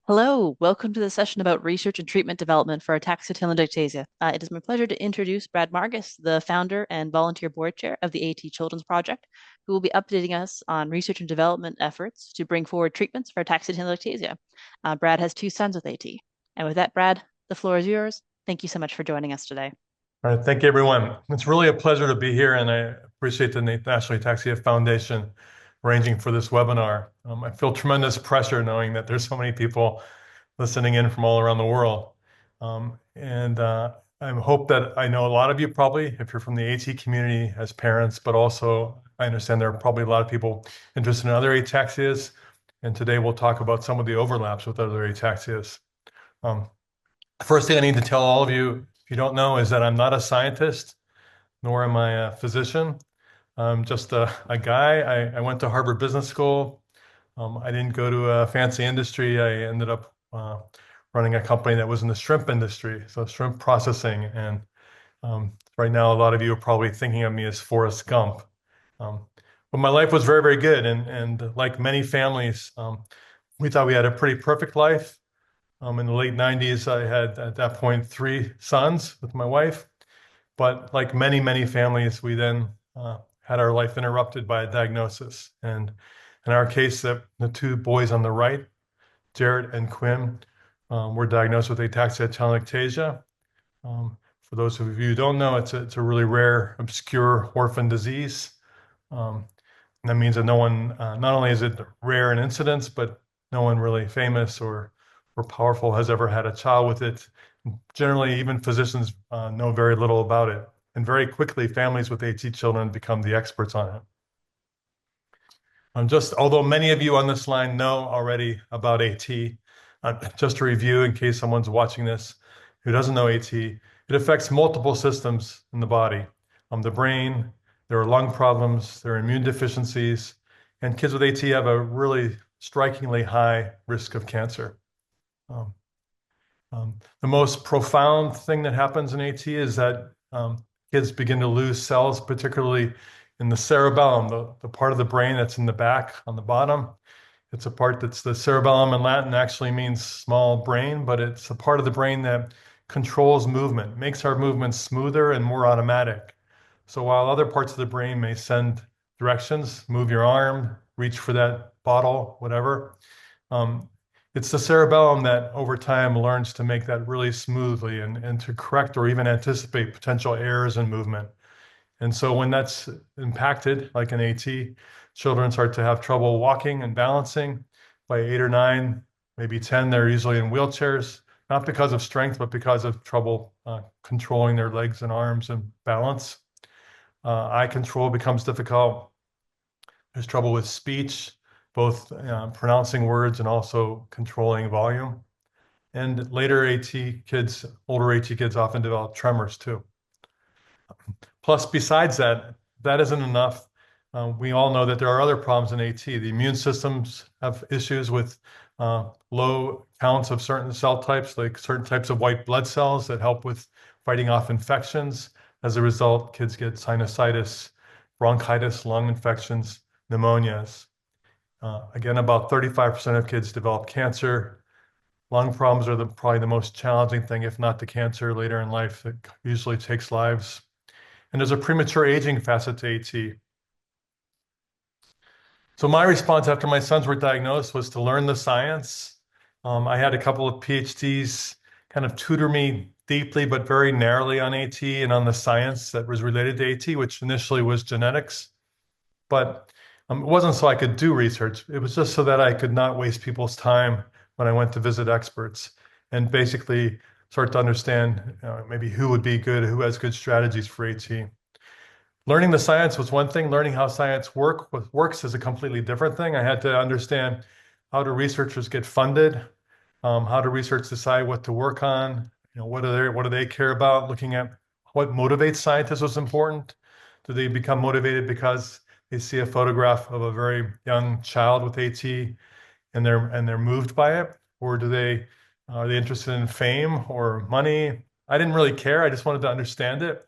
Hello, welcome to the session about research and treatment development for Ataxia-telangiectasia. It is my pleasure to introduce Brad Margus, the founder and volunteer board chair of the AT Children's Project, who will be updating us on research and development efforts to bring forward treatments for Ataxia-telangiectasia. Brad has two sons with AT. And with that, Brad, the floor is yours. Thank you so much for joining us today. All right, thank you, everyone. It's really a pleasure to be here, and I appreciate the National Ataxia Foundation arranging for this webinar. I feel tremendous pressure knowing that there's so many people listening in from all around the world. And I hope that I know a lot of you probably, if you're from the AT community as parents, but also I understand there are probably a lot of people interested in other ataxias. And today we'll talk about some of the overlaps with other ataxias. First thing I need to tell all of you, if you don't know, is that I'm not a scientist, nor am I a physician. I'm just a guy. I went to Harvard Business School. I didn't go to a fancy industry. I ended up running a company that was in the shrimp industry, so shrimp processing. And right now, a lot of you are probably thinking of me as Forrest Gump. But my life was very, very good. And like many families, we thought we had a pretty perfect life. In the late 90s, I had, at that point, three sons with my wife. But like many, many families, we then had our life interrupted by a diagnosis. And in our case, the two boys on the right, Jarrett and Quinn, were diagnosed with Ataxia-telangiectasia. For those of you who don't know, it's a really rare, obscure orphan disease. And that means that no one, not only is it rare in incidence, but no one really famous or powerful has ever had a child with it. Generally, even physicians know very little about it. And very quickly, families with AT children become the experts on it. Although many of you on this line know already about AT, just to review in case someone's watching this who doesn't know AT, it affects multiple systems in the body. The brain, there are lung problems, there are immune deficiencies, and kids with AT have a really strikingly high risk of cancer. The most profound thing that happens in AT is that kids begin to lose cells, particularly in the cerebellum, the part of the brain that's in the back on the bottom. It's a part that's the cerebellum in Latin actually means small brain, but it's a part of the brain that controls movement, makes our movements smoother and more automatic. So while other parts of the brain may send directions, move your arm, reach for that bottle, whatever, it's the cerebellum that over time learns to make that really smoothly and to correct or even anticipate potential errors in movement. And so when that's impacted, like in AT, children start to have trouble walking and balancing. By 8 or 9, maybe 10, they're usually in wheelchairs, not because of strength, but because of trouble controlling their legs and arms and balance. Eye control becomes difficult. There's trouble with speech, both pronouncing words and also controlling volume. And later AT kids, older AT kids often develop tremors too. Plus, besides that, that isn't enough. We all know that there are other problems in AT. The immune systems have issues with low counts of certain cell types, like certain types of white blood cells that help with fighting off infections. As a result, kids get sinusitis, bronchitis, lung infections, pneumonias. Again, about 35% of kids develop cancer. Lung problems are probably the most challenging thing, if not the cancer later in life that usually takes lives. And there's a premature aging facet to AT. So my response after my sons were diagnosed was to learn the science. I had a couple of PhDs kind of tutor me deeply, but very narrowly on AT and on the science that was related to AT, which initially was genetics. But it wasn't so I could do research. It was just so that I could not waste people's time when I went to visit experts and basically start to understand maybe who would be good, who has good strategies for AT. Learning the science was one thing. Learning how science works is a completely different thing. I had to understand how do researchers get funded, how do research decide what to work on, what do they care about, looking at what motivates scientists was important. Do they become motivated because they see a photograph of a very young child with AT and they're moved by it? Or are they interested in fame or money? I didn't really care. I just wanted to understand it.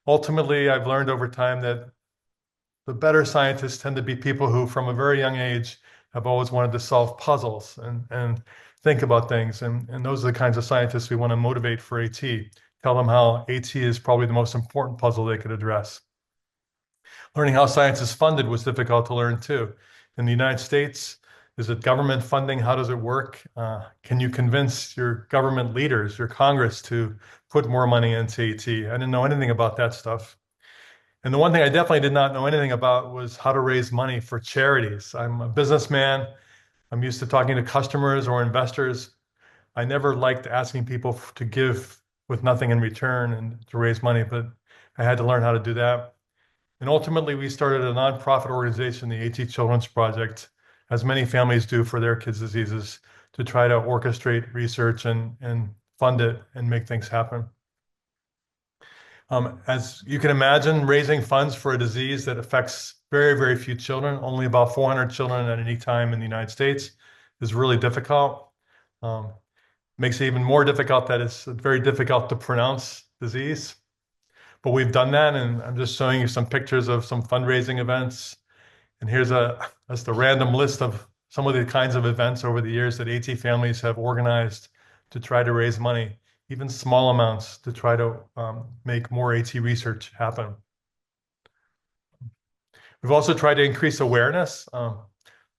Ultimately, I've learned over time that the better scientists tend to be people who, from a very young age, have always wanted to solve puzzles and think about things. And those are the kinds of scientists we want to motivate for AT. Tell them how AT is probably the most important puzzle they could address. Learning how science is funded was difficult to learn too. In the United States, is it government funding? How does it work? Can you convince your government leaders, your Congress, to put more money into AT? I didn't know anything about that stuff. And the one thing I definitely did not know anything about was how to raise money for charities. I'm a businessman. I'm used to talking to customers or investors. I never liked asking people to give with nothing in return and to raise money, but I had to learn how to do that. And ultimately, we started a nonprofit organization, the AT Children's Project, as many families do for their kids' diseases, to try to orchestrate research and fund it and make things happen. As you can imagine, raising funds for a disease that affects very, very few children, only about 400 children at any time in the United States, is really difficult. Makes it even more difficult that it's a very difficult to pronounce disease. But we've done that, and I'm just showing you some pictures of some fundraising events. And that's the random list of some of the kinds of events over the years that AT families have organized to try to raise money, even small amounts, to try to make more AT research happen. We've also tried to increase awareness. A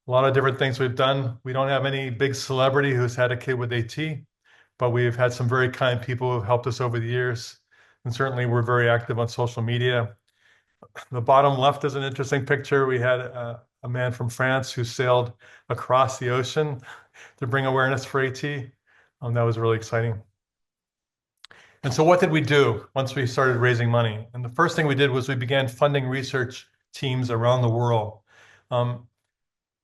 lot of different things we've done. We don't have any big celebrity who's had a kid with AT, but we've had some very kind people who've helped us over the years. And certainly we're very active on social media. The bottom left is an interesting picture. We had a man from France who sailed across the ocean to bring awareness for AT. That was really exciting. And so what did we do once we started raising money? And the first thing we did was we began funding research teams around the world.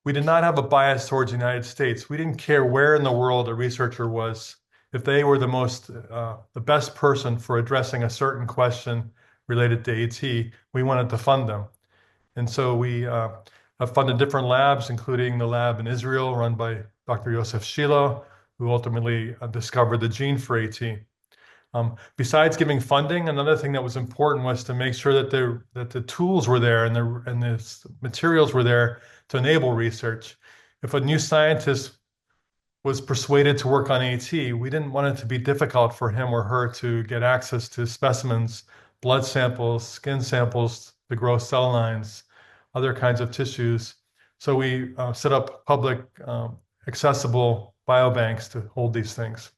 We did not have a bias towards the United States. We didn't care where in the world a researcher was. If they were the best person for addressing a certain question related to AT, we wanted to fund them. And so we have funded different labs, including the lab in Israel run by Dr. Yosef Shilo, who ultimately discovered the gene for AT. Besides giving funding, another thing that was important was to make sure that the tools were there and the materials were there to enable research. If a new scientist was persuaded to work on AT, we didn't want it to be difficult for him or her to get access to specimens, blood samples, skin samples to grow cell lines, other kinds of tissues. So we set up public accessible biobanks to hold these things.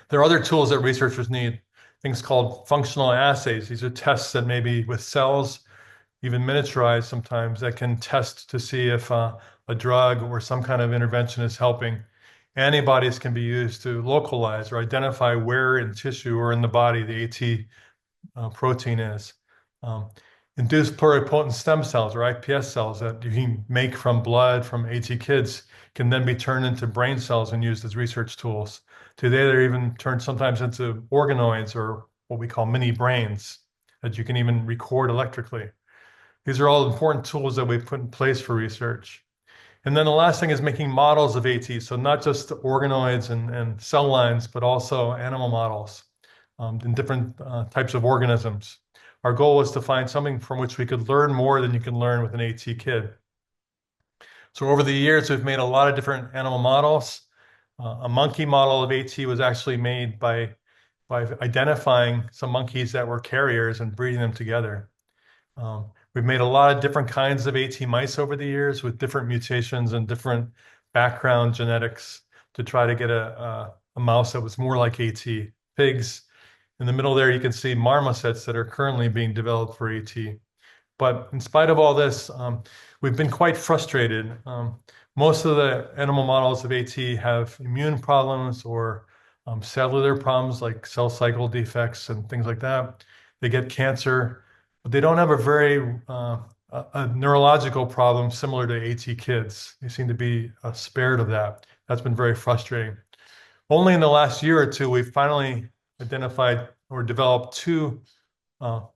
There are other tools that researchers need, things called functional assays. These are tests that maybe with cells, even miniaturized sometimes, that can test to see if a drug or some kind of intervention is helping. Antibodies can be used to localize or identify where in tissue or in the body the AT protein is. Induced pluripotent stem cells or iPS cells that you can make from blood from AT kids can then be turned into brain cells and used as research tools. Today, they're even turned sometimes into organoids or what we call mini brains that you can even record electrically. These are all important tools that we've put in place for research. And then the last thing is making models of AT. So not just organoids and cell lines, but also animal models in different types of organisms. Our goal was to find something from which we could learn more than you can learn with an AT kid. So over the years, we've made a lot of different animal models. A monkey model of AT was actually made by identifying some monkeys that were carriers and breeding them together. We've made a lot of different kinds of AT mice over the years with different mutations and different background genetics to try to get a mouse that was more like AT. Pigs. In the middle there, you can see marmosets that are currently being developed for AT. But in spite of all this, we've been quite frustrated. Most of the animal models of AT have immune problems or cellular problems like cell cycle defects and things like that. They get cancer, but they don't have a very a neurological problem similar to AT kids. They seem to be spared of that. That's been very frustrating. Only in the last year or two, we've finally identified or developed two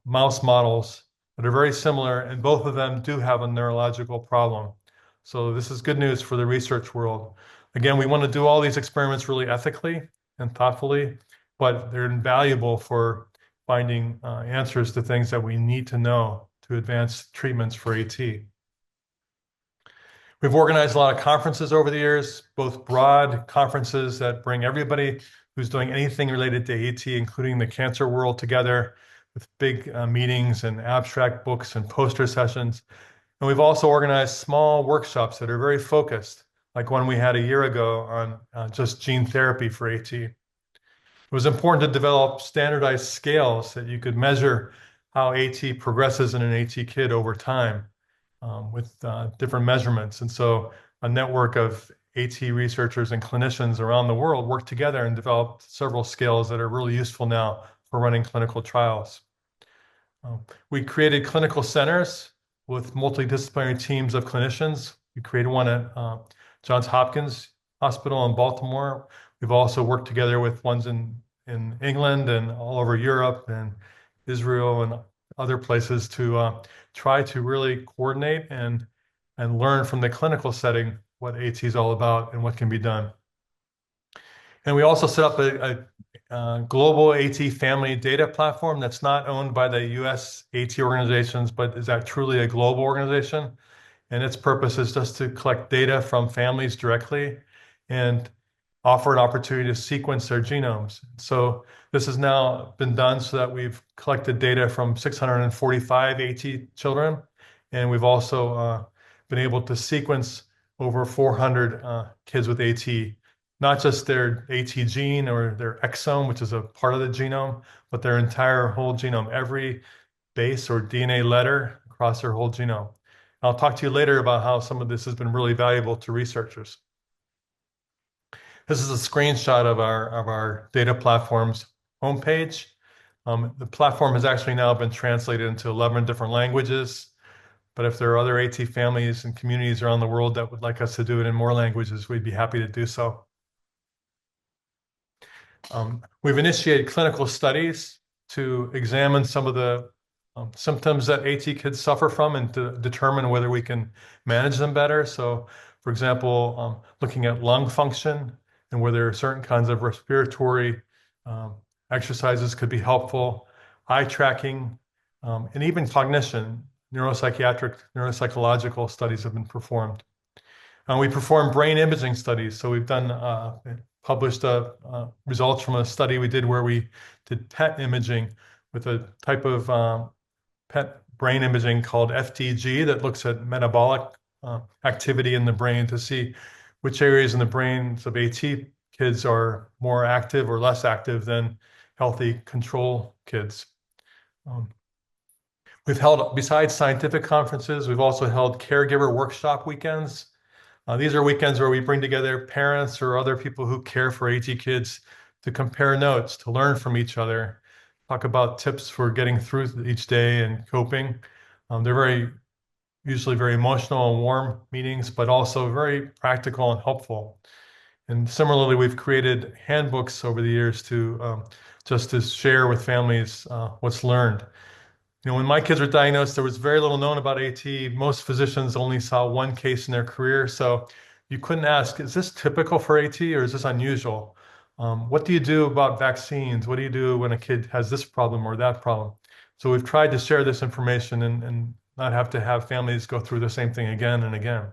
mouse models that are very similar, and both of them do have a neurological problem. So this is good news for the research world. Again, we want to do all these experiments really ethically and thoughtfully, but they're invaluable for finding answers to things that we need to know to advance treatments for AT. We We've organized a lot of conferences over the years, both broad conferences that bring everybody who's doing anything related to AT, including the cancer world, together with big meetings and abstract books and poster sessions. And we've also organized small workshops that are very focused, like one we had a year ago on just gene therapy for AT. It was important to develop standardized scales that you could measure how AT progresses in an AT kid over time with different measurements. And so a network of AT researchers and clinicians around the world worked together and developed several scales that are really useful now for running clinical trials. We created clinical centers with multidisciplinary teams of clinicians. We created one at Johns Hopkins Hospital in Baltimore. We've also worked together with ones in England and all over Europe and Israel and other places to try to really coordinate and learn from the clinical setting what AT is all about and what can be done. And we also set up a global AT family data platform that's not owned by the US AT organizations, but is that truly a global organization. And its purpose is just to collect data from families directly and offer an opportunity to sequence their genomes. So this has now been done so that we've collected data from 645 AT children, and we've also been able to sequence over 400 kids with AT, not just their AT gene or their exome, which is a part of the genome, but their entire whole genome, every base or DNA letter across their whole genome. I'll talk to you later about how some of this has been really valuable to researchers. This is a screenshot of our data platform's homepage. The platform has actually now been translated into 11 different languages. But if there are other AT families and communities around the world that would like us to do it in more languages, we'd be happy to do so. We've initiated clinical studies to examine some of the symptoms that AT kids suffer from and to determine whether we can manage them better. So, for example, looking at lung function and whether certain kinds of respiratory exercises could be helpful, eye tracking, and even cognition. Neuropsychiatric, neuropsychological studies have been performed. We perform brain imaging studies. So we've done published results from a study we did where we did PET imaging with a type of PET brain imaging called FDG that looks at metabolic activity in the brain to see which areas in the brains of AT kids are more active or less active than healthy control kids. We've held, besides scientific conferences, we've also held caregiver workshop weekends. These are weekends where we bring together parents or other people who care for AT kids to compare notes, to learn from each other, talk about tips for getting through each day and coping. They're usually very emotional and warm meetings, but also very practical and helpful. And similarly, we've created handbooks over the years to just to share with families what's learned. You know, when my kids were diagnosed, there was very little known about AT. Most physicians only saw one case in their career. So you couldn't ask, is this typical for AT or is this unusual? What do you do about vaccines? What do you do when a kid has this problem or that problem? So we've tried to share this information and not have to have families go through the same thing again and again.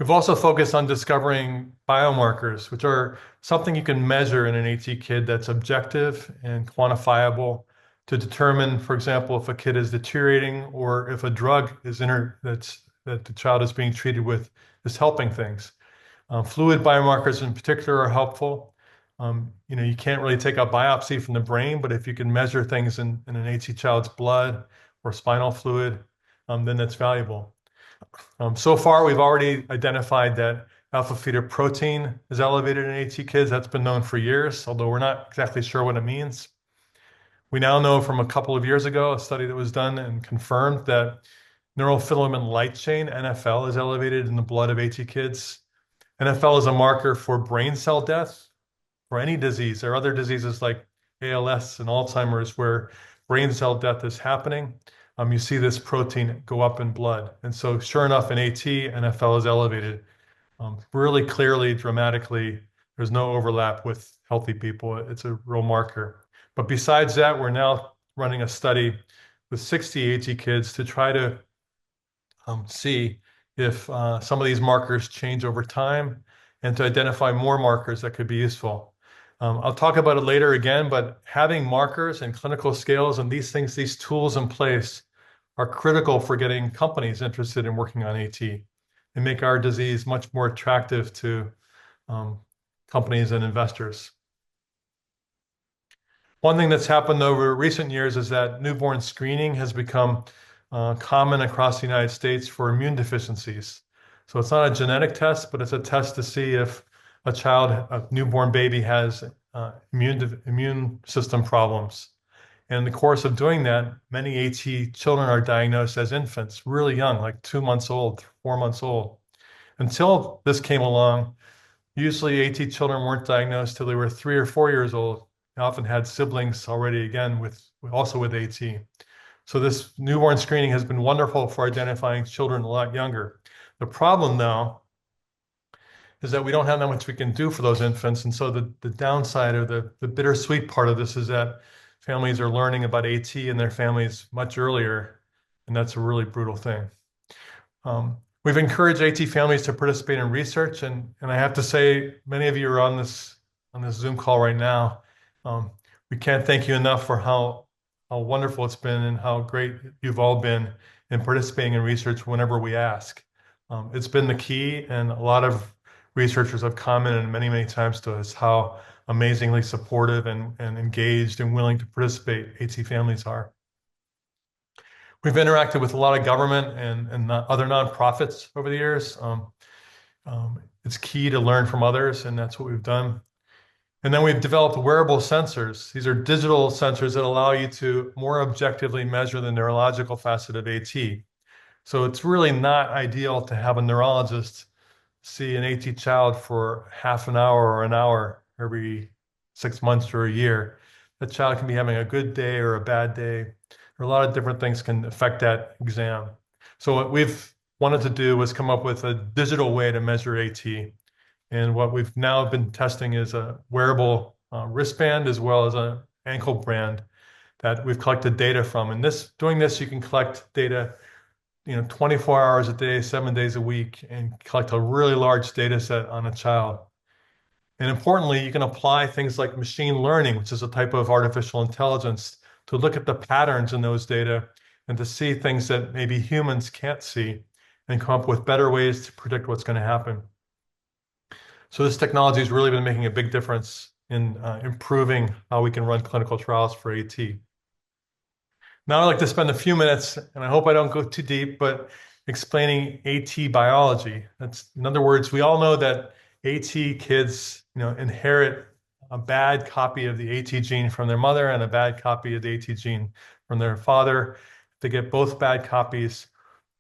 We've also focused on discovering biomarkers, which are something you can measure in an AT kid that's objective and quantifiable to determine, for example, if a kid is deteriorating or if a drug is that the child is being treated with is helping things. Fluid biomarkers in particular are helpful. You know, you can't really take a biopsy from the brain, but if you can measure things in an AT child's blood or spinal fluid, then that's valuable. So far, we've already identified that alpha-fetoprotein is elevated in AT kids. That's been known for years, although we're not exactly sure what it means. We now know from a couple of years ago, a study that was done and confirmed that neurofilament light chain, NFL, is elevated in the blood of AT kids. NFL is a marker for brain cell death for any disease. There are other diseases like ALS and Alzheimer's where brain cell death is happening. You see this protein go up in blood. And so sure enough, in AT, NFL is elevated really clearly, dramatically. There's no overlap with healthy people. It's a real marker. But besides that, we're now running a study with 60 AT kids to try to see if some of these markers change over time and to identify more markers that could be useful. I'll talk about it later again, but having markers and clinical scales and these things, these tools in place are critical for getting companies interested in working on AT and make our disease much more attractive to companies and investors. One thing that's happened over recent years is that newborn screening has become common across the United States for immune deficiencies. So it's not a genetic test, but it's a test to see if a newborn baby has immune system problems. And in the course of doing that, many AT children are diagnosed as infants, really young, like 2 months old, 4 months old. Until this came along, usually AT children weren't diagnosed till they were 3 or 4 years old. They often had siblings already, again, also with AT. So this newborn screening has been wonderful for identifying children a lot younger. The problem, though, is that we don't have that much we can do for those infants. And so the downside or the bittersweet part of this is that families are learning about AT in their families much earlier, and that's a really brutal thing. We've encouraged AT families to participate in research, and I have to say, many of you are on this Zoom call right now. We can't thank you enough for how wonderful it's been and how great you've all been in participating in research whenever we ask. It's been the key, and a lot of researchers have commented many, many times to us how amazingly supportive and engaged and willing to participate AT families are. We've interacted with a lot of government and other nonprofits over the years. It's key to learn from others, and that's what we've done. And then we've developed wearable sensors. These are digital sensors that allow you to more objectively measure the neurological facet of AT. So it's really not ideal to have a neurologist see an AT child for half an hour or an hour every 6 months or a year. That child can be having a good day or a bad day, or a lot of different things can affect that exam. So what we've wanted to do was come up with a digital way to measure AT. And what we've now been testing is a wearable wristband as well as an ankle brand that we've collected data from. And doing this, you can collect data 24 hours a day, 7 days a week, and collect a really large data set on a child. And importantly, you can apply things like machine learning, which is a type of artificial intelligence, to look at the patterns in those data and to see things that maybe humans can't see and come up with better ways to predict what's going to happen. So this technology has really been making a big difference in improving how we can run clinical trials for AT. Now I'd like to spend a few minutes, and I hope I don't go too deep, but explaining AT biology. In other words, we all know that AT kids, inherit a bad copy of the AT gene from their mother and a bad copy of the AT gene from their father. If they get both bad copies,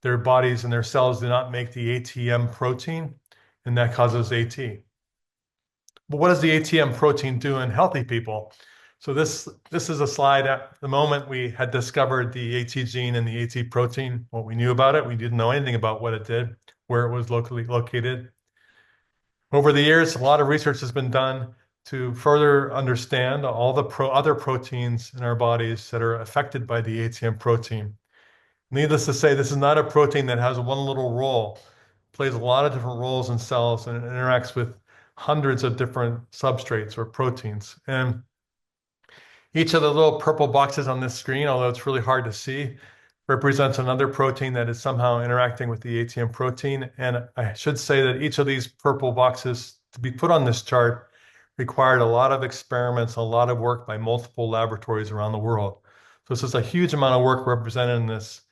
their bodies and their cells do not make the ATM protein, and that causes AT. But what does the ATM protein do in healthy people? So this is a slide at the moment we had discovered the AT gene and the AT protein, what we knew about it. We didn't know anything about what it did, where it was locally located. Over the years, a lot of research has been done to further understand all the other proteins in our bodies that are affected by the ATM protein. Needless to say, this is not a protein that has one little role. It plays a lot of different roles in cells, and it interacts with hundreds of different substrates or proteins. And each of the little purple boxes on this screen, although it's really hard to see, represents another protein that is somehow interacting with the ATM protein. And I should say that each of these purple boxes to be put on this chart required a lot of experiments, a lot of work by multiple laboratories around the world. So this is a huge amount of work represented in this.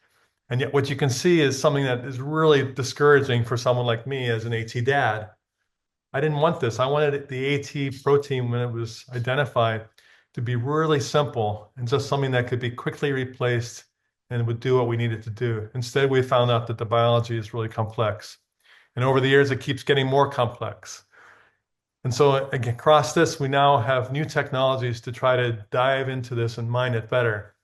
And yet what you can see is something that is really discouraging for someone like me as an AT dad. I didn't want this. I wanted the AT protein, when it was identified, to be really simple and just something that could be quickly replaced and would do what we needed to do. Instead, we found out that the biology is really complex. And over the years, it keeps getting more complex. And so across this, we now have new technologies to try to dive into this and mine it better.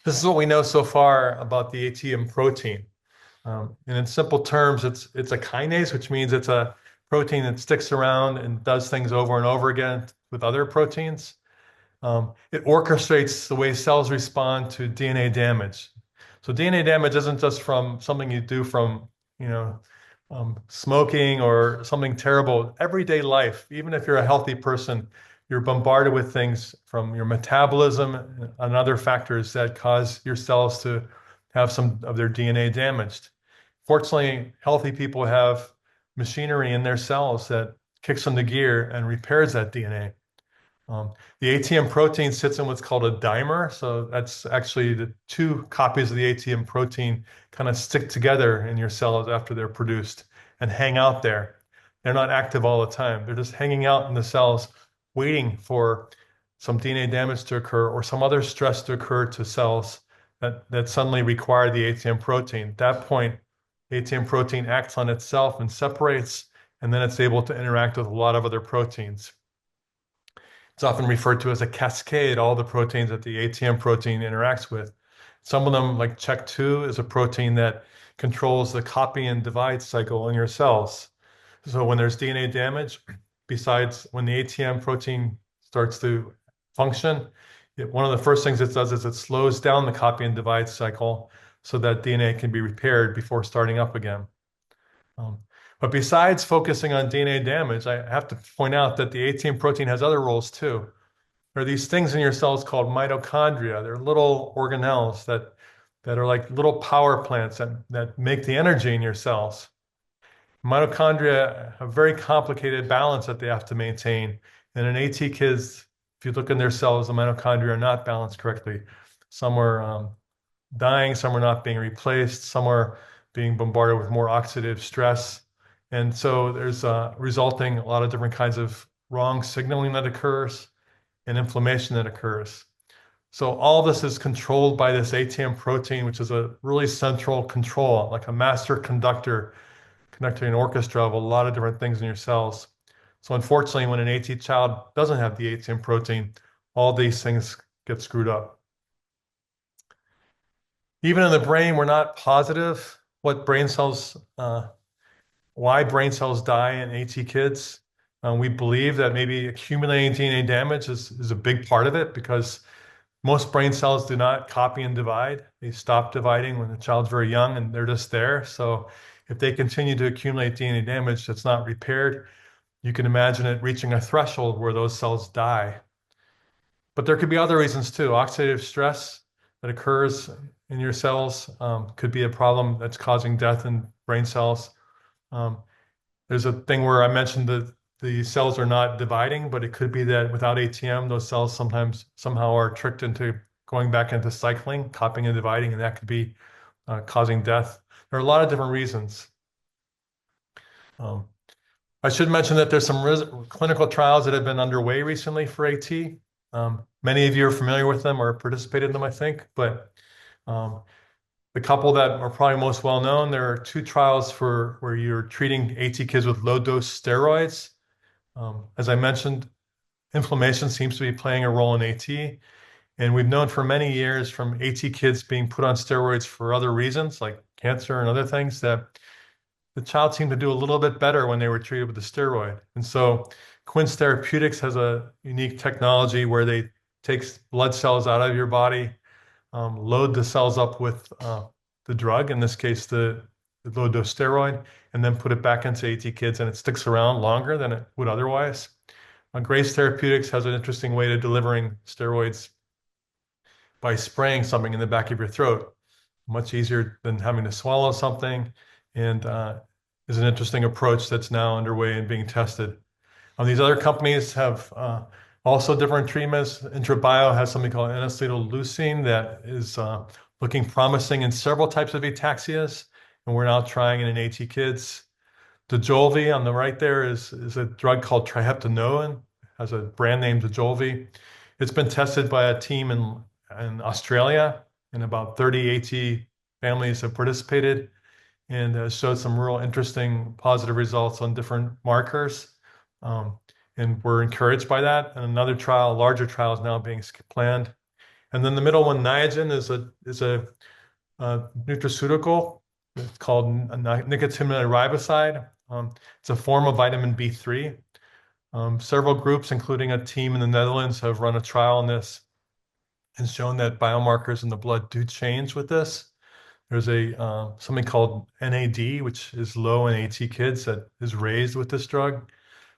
This is what we know so far about the ATM protein. And in simple terms, it's a kinase, which means it's a protein that sticks around and does things over and over again with other proteins. It orchestrates the way cells respond to DNA damage. So DNA damage isn't just from something you do from smoking or something terrible, everyday life, even if you're a healthy person, you're bombarded with things from your metabolism and other factors that cause your cells to have some of their DNA damaged. Fortunately, healthy people have machinery in their cells that kicks into gear and repairs that DNA. The ATM protein sits in what's called a dimer. So that's actually the two copies of the ATM protein kind of stick together in your cells after they're produced and hang out there. They're not active all the time. They're just hanging out in the cells, waiting for some DNA damage to occur or some other stress to occur to cells that suddenly require the ATM protein. At that point, ATM protein acts on itself and separates, and then it's able to interact with a lot of other proteins. It's often referred to as a cascade, all the proteins that the ATM protein interacts with. Some of them, like CHEK2, is a protein that controls the copy and divide cycle in your cells. So when there's DNA damage, besides when the ATM protein starts to function, one of the first things it does is it slows down the copy and divide cycle so that DNA can be repaired before starting up again. But besides focusing on DNA damage, I have to point out that the ATM protein has other roles too. There are these things in your cells called mitochondria. They're little organelles that are like little power plants that make the energy in your cells. Mitochondria have a very complicated balance that they have to maintain. And in AT kids, if you look in their cells, the mitochondria are not balanced correctly. Some are dying, some are not being replaced, some are being bombarded with more oxidative stress. And so there's resulting a lot of different kinds of wrong signaling that occurs and inflammation that occurs. So all this is controlled by this ATM protein, which is a really central control, like a master conductor conducting an orchestra of a lot of different things in your cells. So unfortunately, when an AT child doesn't have the ATM protein, all these things get screwed up. Even in the brain, we're not positive what brain cells why brain cells die in AT kids. We believe that maybe accumulating DNA damage is a big part of it because most brain cells do not copy and divide. They stop dividing when the child's very young and they're just there. So if they continue to accumulate DNA damage that's not repaired, you can imagine it reaching a threshold where those cells die. But there could be other reasons too. Oxidative stress that occurs in your cells could be a problem that's causing death in brain cells. There's a thing where I mentioned that the cells are not dividing, but it could be that without ATM, those cells sometimes somehow are tricked into going back into cycling, copying and dividing, and that could be causing death. There are a lot of different reasons. I should mention that there's some clinical trials that have been underway recently for AT. Many of you are familiar with them or participated in them, I think, but the couple that are probably most well known, there are two trials for where you're treating AT kids with low dose steroids. As I mentioned, inflammation seems to be playing a role in AT. And we've known for many years from AT kids being put on steroids for other reasons, like cancer and other things, that the child seemed to do a little bit better when they were treated with the steroid. And so Quince Therapeutics has a unique technology where they take blood cells out of your body, load the cells up with the drug, in this case, the low-dose steroid, and then put it back into AT kids, and it sticks around longer than it would otherwise. Grace Therapeutics has an interesting way of delivering steroids by spraying something in the back of your throat. Much easier than having to swallow something, and is an interesting approach that's now underway and being tested. These other companies have also different treatments. IntraBio has something called N-acetylleucine that is looking promising in several types of ataxias, and we're now trying it in AT kids. Dojolvi on the right there is a drug called triheptanoin, has a brand name Dojolvi. It's been tested by a team in Australia, and about 30 AT families have participated and showed some real interesting positive results on different markers. And we're encouraged by that. And another trial, a larger trial, is now being planned. And then the middle one, Niagen, is a nutraceutical. It's called nicotinamide riboside. It's a form of vitamin B3. Several groups, including a team in the Netherlands, have run a trial on this and shown that biomarkers in the blood do change with this. There's something called NAD, which is low in AT kids that is raised with this drug.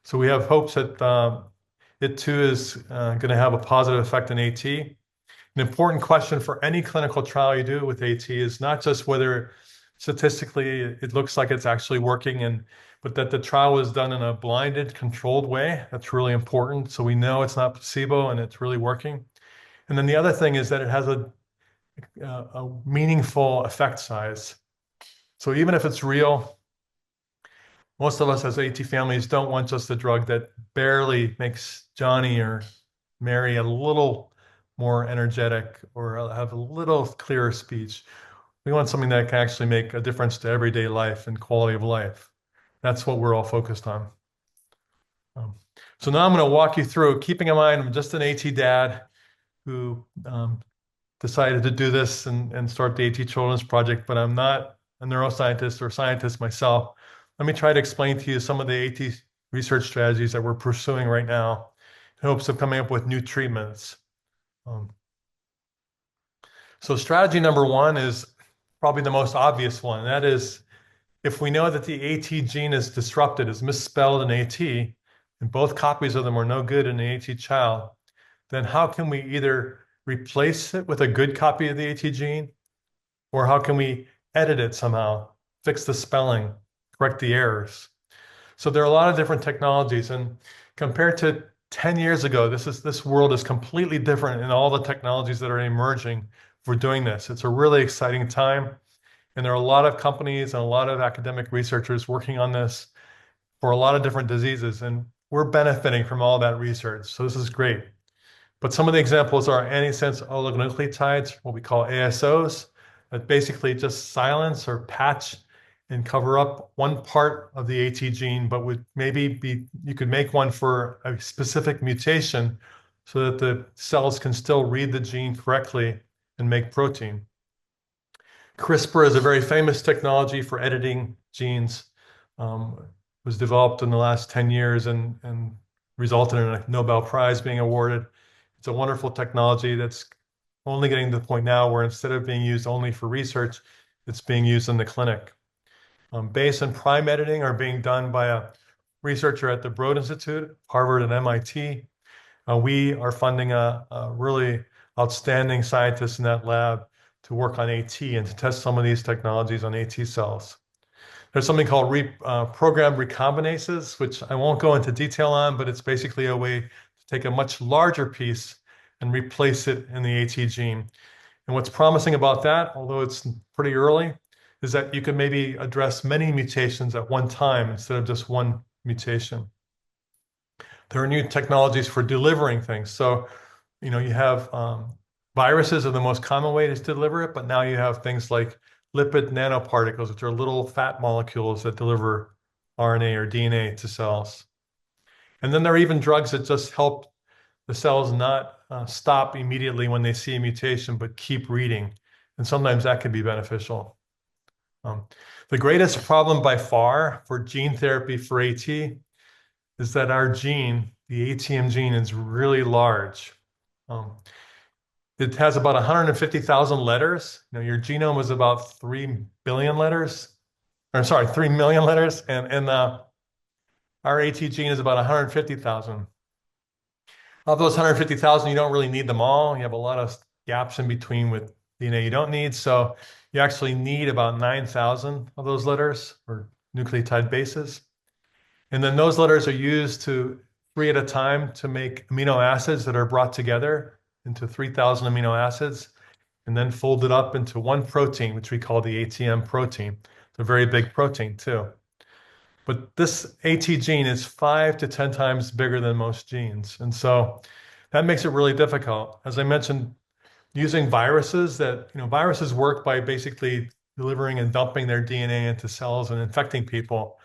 So we have hopes that it too is going to have a positive effect on AT. An important question for any clinical trial you do with AT is not just whether statistically it looks like it's actually working, but that the trial was done in a blinded, controlled way. That's really important. So we know it's not placebo and it's really working. And then the other thing is that it has a meaningful effect size. So even if it's real, most of us as AT families don't want just a drug that barely makes Johnny or Mary a little more energetic or have a little clearer speech. We want something that can actually make a difference to everyday life and quality of life. That's what we're all focused on. So now I'm going to walk you through, keeping in mind I'm just an AT dad who decided to do this and start the AT Children's Project, but I'm not a neuroscientist or scientist myself. Let me try to explain to you some of the AT research strategies that we're pursuing right now in hopes of coming up with new treatments. So strategy number one is probably the most obvious one. And that is, if we know that the AT gene is disrupted, is misspelled in AT, and both copies of them are no good in an AT child, then how can we either replace it with a good copy of the AT gene, or how can we edit it somehow, fix the spelling, correct the errors? So there are a lot of different technologies, and compared to 10 years ago, this world is completely different in all the technologies that are emerging for doing this. It's a really exciting time, and there are a lot of companies and a lot of academic researchers working on this for a lot of different diseases, and we're benefiting from all that research. So this is great. But some of the examples are antisense oligonucleotides, what we call ASOs, that basically just silence or patch and cover up one part of the AT gene, but would maybe be, you could make one for a specific mutation so that the cells can still read the gene correctly and make protein. CRISPR is a very famous technology for editing genes. It was developed in the last 10 years and resulted in a Nobel Prize being awarded. It's a wonderful technology that's only getting to the point now where instead of being used only for research, it's being used in the clinic. Base and prime editing are being done by a researcher at the Broad Institute, Harvard and MIT. We are funding a really outstanding scientist in that lab to work on AT and to test some of these technologies on AT cells. There's something called programmed recombinases, which I won't go into detail on, but it's basically a way to take a much larger piece and replace it in the AT gene. And what's promising about that, although it's pretty early, is that you can maybe address many mutations at one time instead of just one mutation. There are new technologies for delivering things. So, you have viruses are the most common way to deliver it, but now you have things like lipid nanoparticles, which are little fat molecules that deliver RNA or DNA to cells. And then there are even drugs that just help the cells not stop immediately when they see a mutation, but keep reading. And sometimes that can be beneficial. The greatest problem by far for gene therapy for AT is that our gene, the ATM gene, is really large. It has about 150,000 letters. Your genome is about 3 billion letters, or sorry, 3 million letters, and our AT gene is about 150,000. Of those 150,000, you don't really need them all. You have a lot of gaps in between with DNA you don't need. So you actually need about 9,000 of those letters or nucleotide bases. And then those letters are used to 3 at a time to make amino acids that are brought together into 3,000 amino acids and then folded up into one protein, which we call the ATM protein. It's a very big protein too. But this AT gene is 5 to 10 times bigger than most genes. And so that makes it really difficult. As I mentioned, using viruses viruses work by basically delivering and dumping their DNA into cells and infecting people.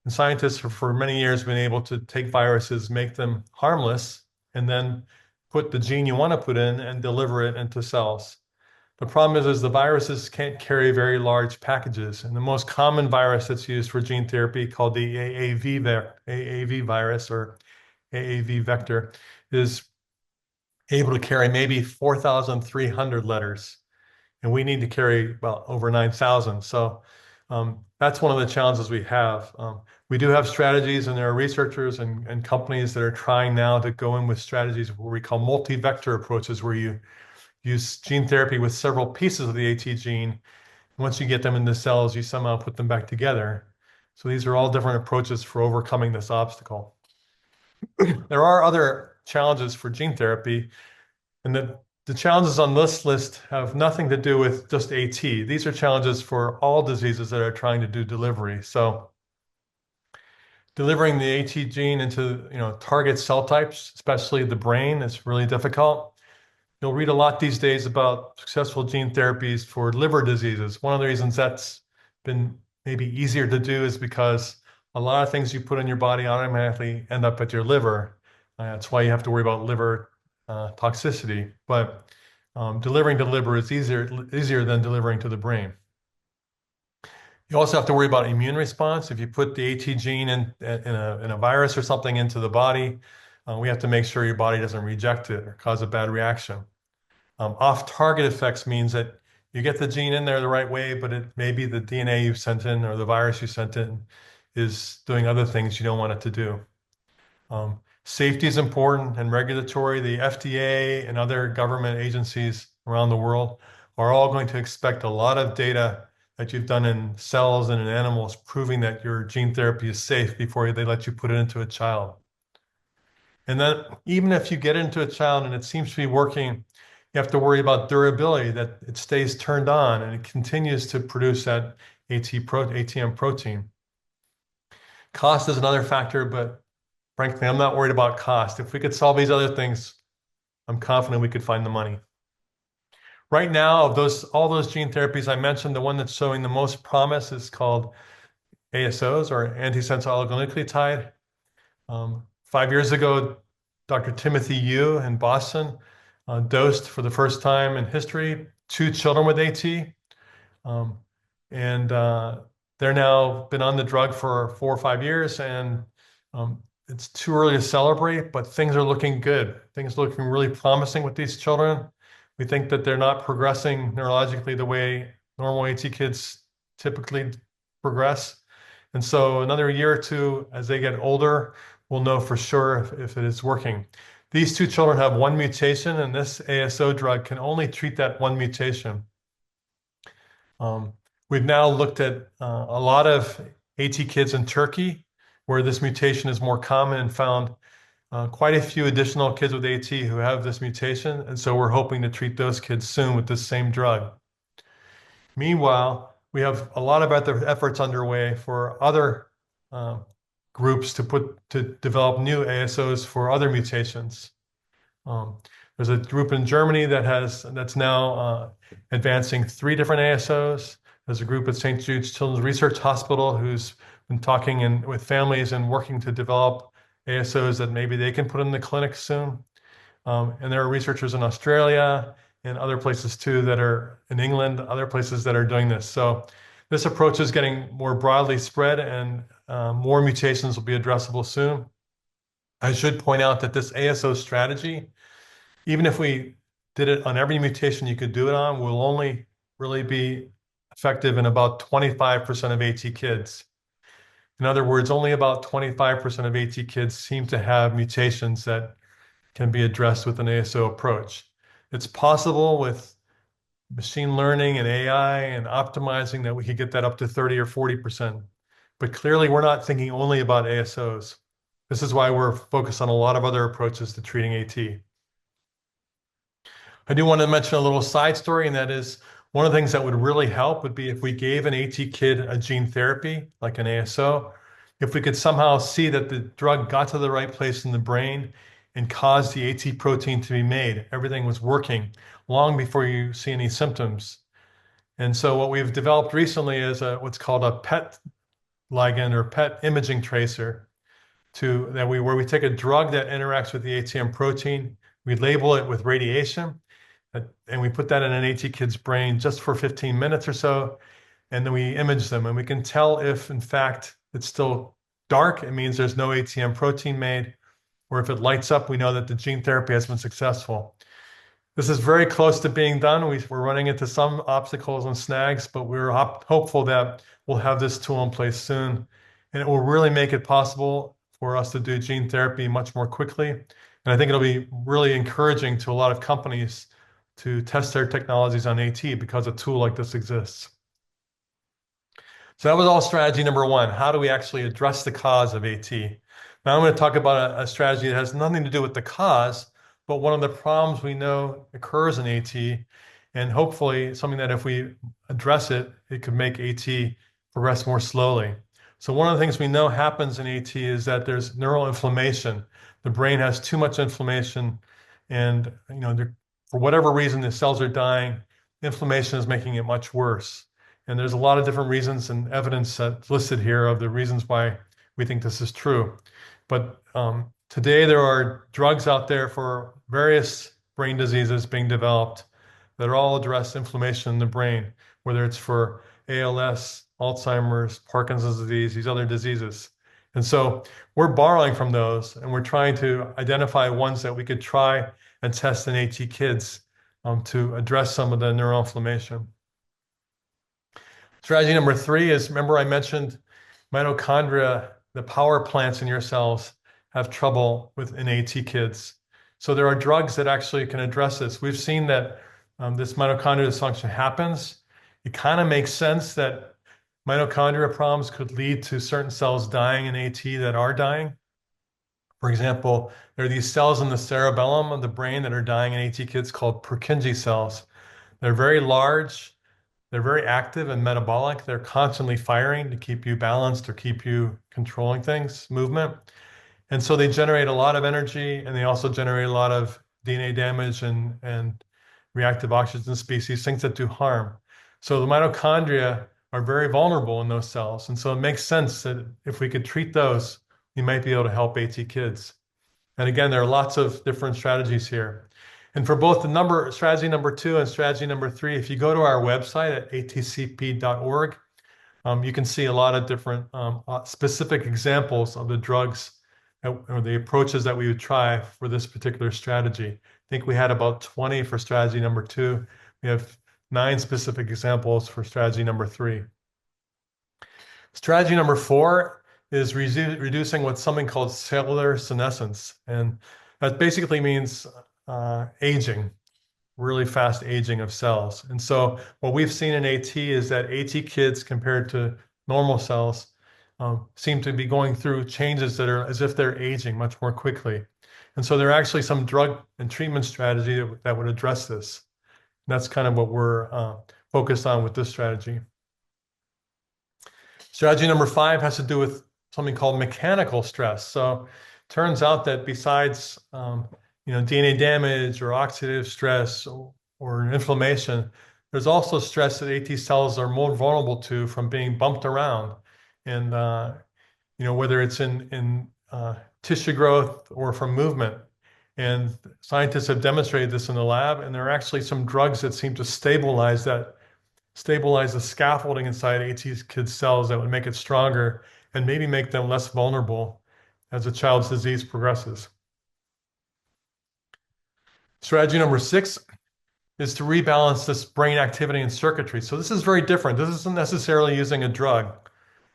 And scientists for many years have been able to take viruses, make them harmless, and then put the gene you want to put in and deliver it into cells. The problem is the viruses can't carry very large packages. And the most common virus that's used for gene therapy, called the AAV virus or AAV vector, is able to carry maybe 4,300 letters. and we need to carry about over 9,000. So that's one of the challenges we have. We do have strategies, and there are researchers and companies that are trying now to go in with strategies where we call multi-vector approaches, where you use gene therapy with several pieces of the AT gene. Once you get them into cells, you somehow put them back together. So these are all different approaches for overcoming this obstacle. There are other challenges for gene therapy, and the challenges on this list have nothing to do with just AT. These are challenges for all diseases that are trying to do delivery. So delivering the AT gene into target cell types, especially the brain, is really difficult. You'll read a lot these days about successful gene therapies for liver diseases. One of the reasons that's been maybe easier to do is because a lot of things you put in your body automatically end up at your liver. That's why you have to worry about liver toxicity. But delivering to the liver is easier than delivering to the brain. You also have to worry about immune response. If you put the AT gene in a virus or something into the body, we have to make sure your body doesn't reject it or cause a bad reaction. Off-target effects means that you get the gene in there the right way, but it maybe the DNA you sent in or the virus you sent in is doing other things you don't want it to do. Safety is important, and regulatory. The FDA and other government agencies around the world are all going to expect a lot of data that you've done in cells and in animals proving that your gene therapy is safe before they let you put it into a child. And then even if you get into a child and it seems to be working, you have to worry about durability, that it stays turned on and it continues to produce that ATM protein. Cost is another factor, but frankly, I'm not worried about cost. If we could solve these other things, I'm confident we could find the money. Right now, of all those gene therapies I mentioned, the one that's showing the most promise is called ASOs, or antisense oligonucleotide. 5 years ago, Dr. Timothy Yu in Boston dosed for the first time in history 2 children with AT. And they're now been on the drug for 4 or 5 years, and it's too early to celebrate, but things are looking good. Things are looking really promising with these children. We think that they're not progressing neurologically the way normal AT kids typically progress. And so another year or two, as they get older, we'll know for sure if it is working. These 2 children have one mutation, and this ASO drug can only treat that one mutation. We've now looked at a lot of AT kids in Turkey where this mutation is more common, and found quite a few additional kids with AT who have this mutation. And so we're hoping to treat those kids soon with this same drug. Meanwhile, we have a lot of other efforts underway for other groups to develop new ASOs for other mutations. There's a group in Germany that's now advancing 3 different ASOs. There's a group at St. Jude's Children's Research Hospital who's been talking with families and working to develop ASOs that maybe they can put in the clinic soon. And there are researchers in Australia and other places too that are in England, other places that are doing this. So this approach is getting more broadly spread, and more mutations will be addressable soon. I should point out that this ASO strategy, even if we did it on every mutation you could do it on, will only really be effective in about 25% of AT kids. In other words, only about 25% of AT kids seem to have mutations that can be addressed with an ASO approach. It's possible with machine learning and AI and optimizing that we could get that up to 30 or 40%. But clearly, we're not thinking only about ASOs. This is why we're focused on a lot of other approaches to treating AT. I do want to mention a little side story, and that is one of the things that would really help would be if we gave an AT kid a gene therapy, like an ASO, if we could somehow see that the drug got to the right place in the brain and caused the AT protein to be made. Everything was working long before you see any symptoms. And so what we've developed recently is what's called a PET ligand, or PET imaging tracer, where we take a drug that interacts with the ATM protein, we label it with radiation, and we put that in an AT kid's brain just for 15 minutes or so, and then we image them, and we can tell if, in fact, it's still dark, it means there's no ATM protein made, or if it lights up, we know that the gene therapy has been successful. This is very close to being done. We're running into some obstacles and snags, but we're hopeful that we'll have this tool in place soon. And it will really make it possible for us to do gene therapy much more quickly. And I think it'll be really encouraging to a lot of companies to test their technologies on AT because a tool like this exists. So that was all strategy number one. How do we actually address the cause of AT? Now I'm going to talk about a strategy that has nothing to do with the cause, but one of the problems we know occurs in AT, and hopefully something that if we address it, it could make AT progress more slowly. So one of the things we know happens in AT is that there's neural inflammation. The brain has too much inflammation, and for whatever reason, the cells are dying. Inflammation is making it much worse. And there's a lot of different reasons and evidence that's listed here of the reasons why we think this is true. But today there are drugs out there for various brain diseases being developed that all address inflammation in the brain, whether it's for ALS, Alzheimer's, Parkinson's disease, these other diseases. And so we're borrowing from those, and we're trying to identify ones that we could try and test in AT kids to address some of the neuroinflammation. Strategy number three is, remember I mentioned mitochondria, the power plants in your cells have trouble with in AT kids. So there are drugs that actually can address this. We've seen that this mitochondrial dysfunction happens. It kind of makes sense that mitochondria problems could lead to certain cells dying in AT that are dying. For example, there are these cells in the cerebellum of the brain that are dying in AT kids called Purkinje cells. They're very large. They're very active and metabolic. They're constantly firing to keep you balanced or keep you controlling things, movement. And so they generate a lot of energy, and they also generate a lot of DNA damage and reactive oxygen species, things that do harm. So the mitochondria are very vulnerable in those cells. And so it makes sense that if we could treat those, we might be able to help AT kids. And again, there are lots of different strategies here. And for both the strategy number 2 and strategy number 3, if you go to our website at atcp.org, you can see a lot of different specific examples of the drugs or the approaches that we would try for this particular strategy. I think we had about 20 for strategy number 2. We have 9 specific examples for strategy number 3. Strategy number 4 is reducing what's something called cellular senescence. And that basically means aging, really fast aging of cells. And so what we've seen in AT is that AT kids compared to normal cells seem to be going through changes that are as if they're aging much more quickly. And so there are actually some drug and treatment strategy that would address this. And that's kind of what we're focused on with this strategy. Strategy number 5 has to do with something called mechanical stress. So it turns out that besides DNA damage or oxidative stress or inflammation, there's also stress that AT cells are more vulnerable to from being bumped around. And, whether it's in tissue growth or from movement. And scientists have demonstrated this in the lab, and there are actually some drugs that seem to stabilize the scaffolding inside AT kids' cells that would make it stronger and maybe make them less vulnerable as a child's disease progresses. Strategy number 6 is to rebalance this brain activity and circuitry. So this is very different. This isn't necessarily using a drug.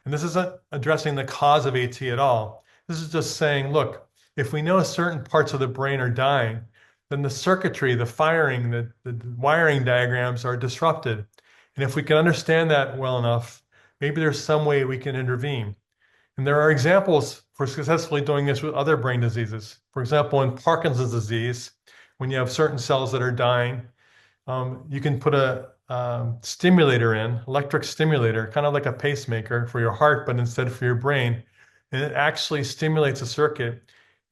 And this isn't addressing the cause of AT at all. This is just saying, look, if we know certain parts of the brain are dying, then the circuitry, the firing, the wiring diagrams are disrupted. And if we can understand that well enough, maybe there's some way we can intervene. And there are examples for successfully doing this with other brain diseases. For example, in Parkinson's disease, when you have certain cells that are dying, you can put a stimulator in, electric stimulator, kind of like a pacemaker for your heart, but instead for your brain. And it actually stimulates a circuit,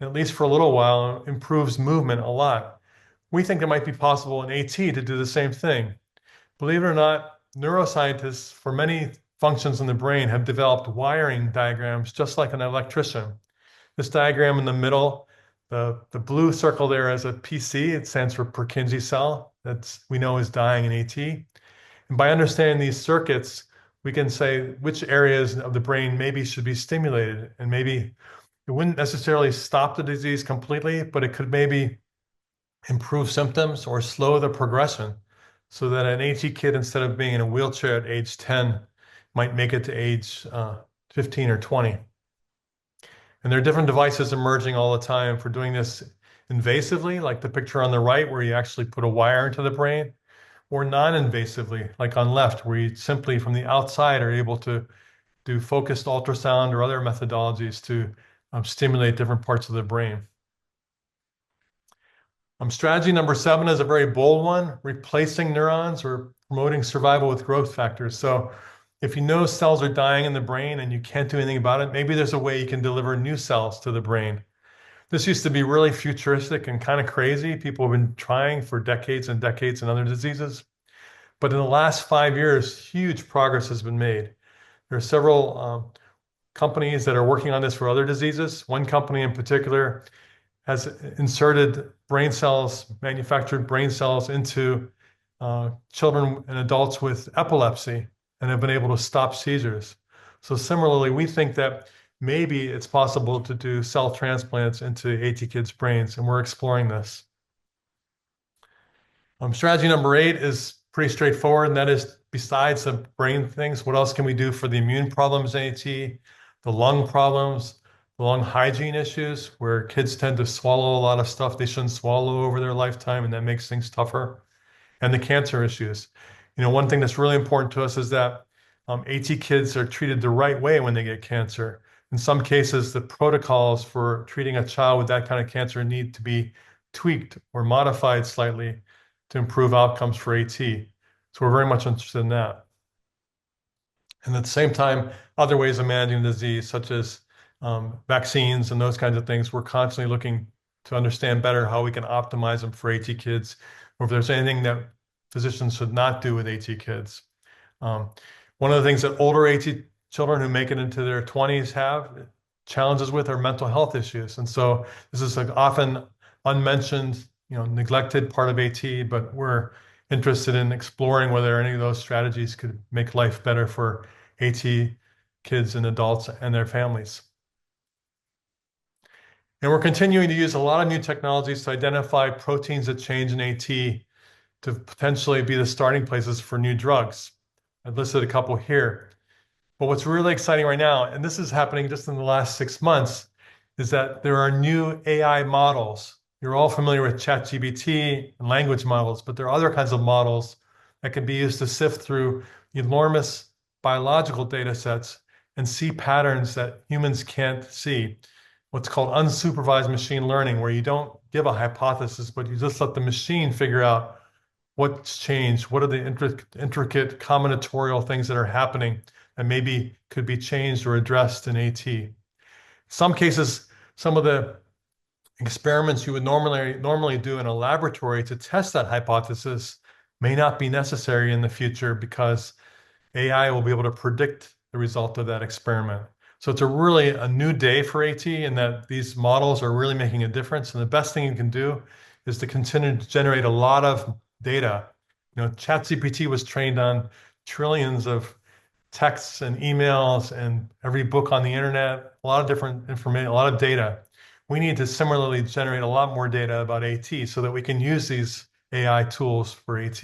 and at least for a little while, improves movement a lot. We think it might be possible in AT to do the same thing. Believe it or not, neuroscientists for many functions in the brain have developed wiring diagrams just like an electrician. This diagram in the middle, the blue circle there is a PC. It stands for Purkinje cell. We know is dying in AT. And by understanding these circuits, we can say which areas of the brain maybe should be stimulated. And maybe it wouldn't necessarily stop the disease completely, but it could maybe improve symptoms or slow the progression so that an AT kid, instead of being in a wheelchair at age 10, might make it to age 15 or 20. And there are different devices emerging all the time for doing this invasively, like the picture on the right, where you actually put a wire into the brain, or non-invasively, like on left, where you simply from the outside are able to do focused ultrasound or other methodologies to stimulate different parts of the brain. Strategy number 7 is a very bold one, replacing neurons or promoting survival with growth factors. So if you know cells are dying in the brain and you can't do anything about it, maybe there's a way you can deliver new cells to the brain. This used to be really futuristic and kind of crazy. People have been trying for decades and decades in other diseases. But in the last 5 years, huge progress has been made. There are several companies that are working on this for other diseases. One company in particular has inserted brain cells, manufactured brain cells into children and adults with epilepsy and have been able to stop seizures. So similarly, we think that maybe it's possible to do cell transplants into AT kids' brains, and we're exploring this. Strategy number 8 is pretty straightforward, and that is besides the brain things, what else can we do for the immune problems in AT, the lung problems, the lung hygiene issues, where kids tend to swallow a lot of stuff they shouldn't swallow over their lifetime, and that makes things tougher, and the cancer issues. One thing that's really important to us is that AT kids are treated the right way when they get cancer. In some cases, the protocols for treating a child with that kind of cancer need to be tweaked or modified slightly to improve outcomes for AT. So we're very much interested in that. And at the same time, other ways of managing the disease, such as vaccines and those kinds of things, we're constantly looking to understand better how we can optimize them for AT kids, or if there's anything that physicians should not do with AT kids. One of the things that older AT children who make it into their 20s have challenges with are mental health issues. And so this is an often unmentioned, neglected part of AT, but we're interested in exploring whether any of those strategies could make life better for AT kids and adults and their families. And we're continuing to use a lot of new technologies to identify proteins that change in AT to potentially be the starting places for new drugs. I've listed a couple here. But what's really exciting right now, and this is happening just in the last 6 months, is that there are new AI models. You're all familiar with ChatGPT and language models, but there are other kinds of models that can be used to sift through enormous biological data sets and see patterns that humans can't see. What's called unsupervised machine learning, where you don't give a hypothesis, but you just let the machine figure out what's changed, what are the intricate combinatorial things that are happening and maybe could be changed or addressed in AT. In some cases, some of the experiments you would normally do in a laboratory to test that hypothesis may not be necessary in the future because AI will be able to predict the result of that experiment. So it's really a new day for AT in that these models are really making a difference. And the best thing you can do is to continue to generate a lot of data. ChatGPT was trained on trillions of texts and emails and every book on the internet, a lot of different information, a lot of data. We need to similarly generate a lot more data about AT so that we can use these AI tools for AT.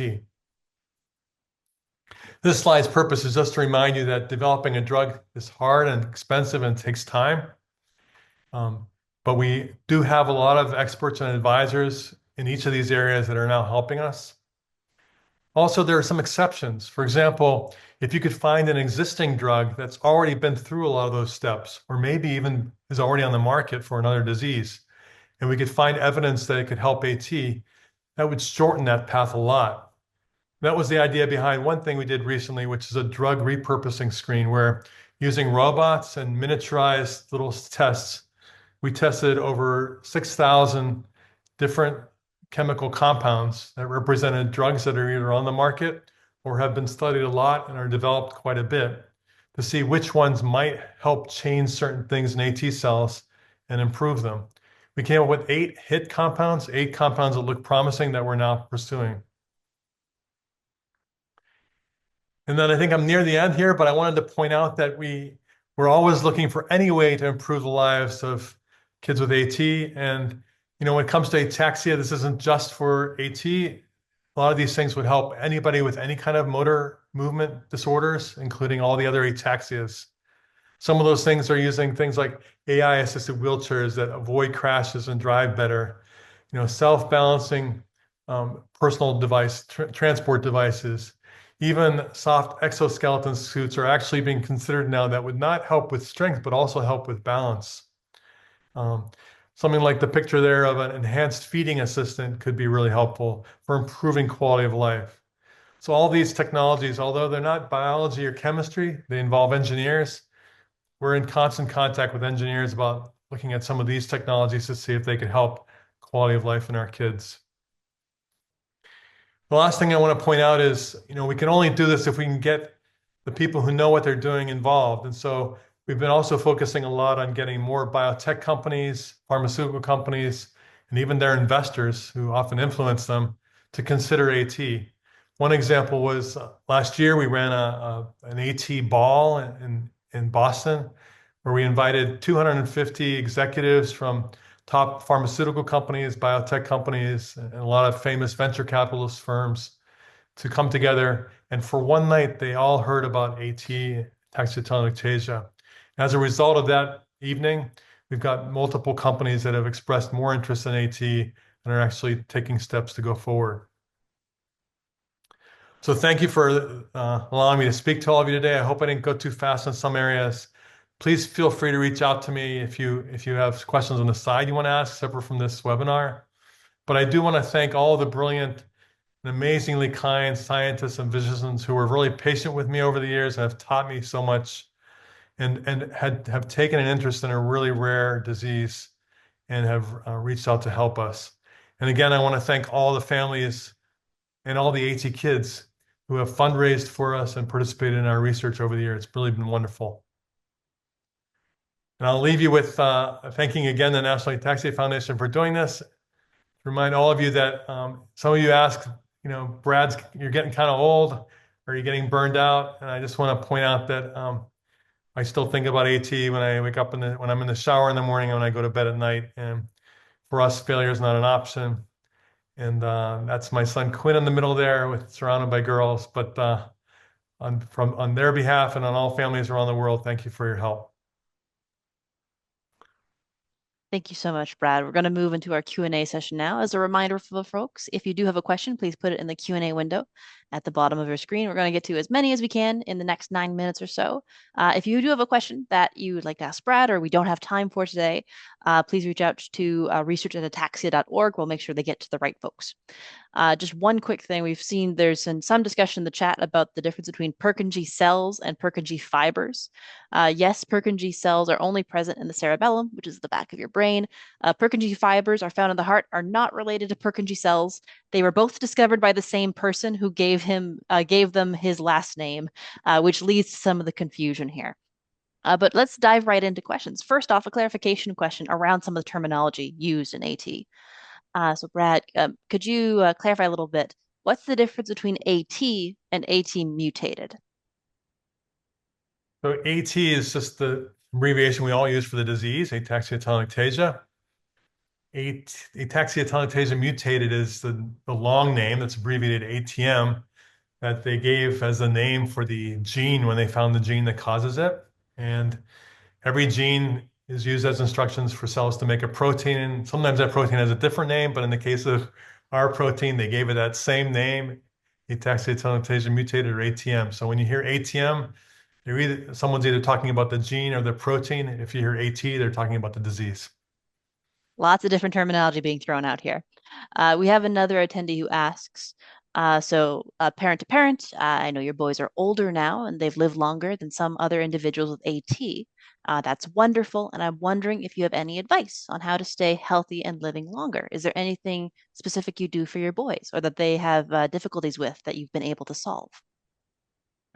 This slide's purpose is just to remind you that developing a drug is hard and expensive and takes time. But we do have a lot of experts and advisors in each of these areas that are now helping us. Also, there are some exceptions. For example, if you could find an existing drug that's already been through a lot of those steps, or maybe even is already on the market for another disease, and we could find evidence that it could help AT, that would shorten that path a lot. That was the idea behind one thing we did recently, which is a drug repurposing screen, where using robots and miniaturized little tests, we tested over 6,000 different chemical compounds that represented drugs that are either on the market or have been studied a lot and are developed quite a bit to see which ones might help change certain things in AT cells and improve them. We came up with 8 hit compounds, 8 compounds that look promising that we're now pursuing. And then I think I'm near the end here, but I wanted to point out that we're always looking for any way to improve the lives of kids with AT. And When it comes to ataxia, this isn't just for AT. A lot of these things would help anybody with any kind of motor movement disorders, including all the other ataxias. Some of those things are using things like AI-assisted wheelchairs that avoid crashes and drive better. Self-balancing personal device, transport devices. Even soft exoskeleton suits are actually being considered now that would not help with strength, but also help with balance. Um, Something like the picture there of an enhanced feeding assistant could be really helpful for improving quality of life. So all these technologies, although they're not biology or chemistry, they involve engineers. We're in constant contact with engineers about looking at some of these technologies to see if they could help quality of life in our kids. The last thing I want to point out is, we can only do this if we can get the people who know what they're doing involved. And so we've been also focusing a lot on getting more biotech companies, pharmaceutical companies, and even their investors who often influence them to consider AT. One example was last year we ran an AT ball in Boston where we invited 250 executives from top pharmaceutical companies, biotech companies, and a lot of famous venture capitalist firms to come together. And for one night, they all heard about AT, Ataxia-telangiectasia. As a result of that evening, we've got multiple companies that have expressed more interest in AT and are actually taking steps to go forward. So thank you for allowing me to speak to all of you today. I hope I didn't go too fast in some areas. Please feel free to reach out to me if you have questions on the side you want to ask, separate from this webinar. But I do want to thank all the brilliant and amazingly kind scientists and physicians who were really patient with me over the years and have taught me so much and have taken an interest in a really rare disease and have reached out to help us. And again, I want to thank all the families and all the AT kids who have fundraised for us and participated in our research over the years. It's really been wonderful. And I'll leave you with thanking again the National Ataxia Foundation for doing this. Remind all of you that some of you ask, you're getting kind of old. Are you getting burned out? And I just want to point out that I still think about AT when I wake up when I'm in the shower in the morning and when I go to bed at night. And for us, failure is not an option. And that's my son Quinn in the middle there, surrounded by girls. But on their behalf and on all families around the world, thank you for your help. Thank you so much, Brad. We're going to move into our Q&A session now. As a reminder for the folks, if you do have a question, please put it in the Q&A window at the bottom of your screen. We're going to get to as many as we can in the next 9 minutes or so. If you do have a question that you would like to ask Brad or we don't have time for today, please reach out to research@ataxia.org. We'll make sure they get to the right folks. Just one quick thing. We've seen there's been some discussion in the chat about the difference between Purkinje cells and Purkinje fibers. Yes, Purkinje cells are only present in the cerebellum, which is the back of your brain. Purkinje fibers are found in the heart, are not related to Purkinje cells. They were both discovered by the same person who gave them his last name, which leads to some of the confusion here. But let's dive right into questions. First off, a clarification question around some of the terminology used in AT. So Brad, could you clarify a little bit? What's the difference between AT and AT mutated? So AT is just the abbreviation we all use for the disease, ataxia-telangiectasia. Ataxia-telangiectasia mutated is the long name that's abbreviated ATM that they gave as a name for the gene when they found the gene that causes it. And every gene is used as instructions for cells to make a protein. Sometimes that protein has a different name, but in the case of our protein, they gave it that same name, ataxia-telangiectasia mutated or ATM. So when you hear ATM, someone's either talking about the gene or the protein. If you hear AT, they're talking about the disease. Lots of different terminology being thrown out here. We have another attendee who asks, parent to parent, I know your boys are older now and they've lived longer than some other individuals with AT. That's wonderful. And I'm wondering if you have any advice on how to stay healthy and living longer. Is there anything specific you do for your boys or that they have difficulties with that you've been able to solve?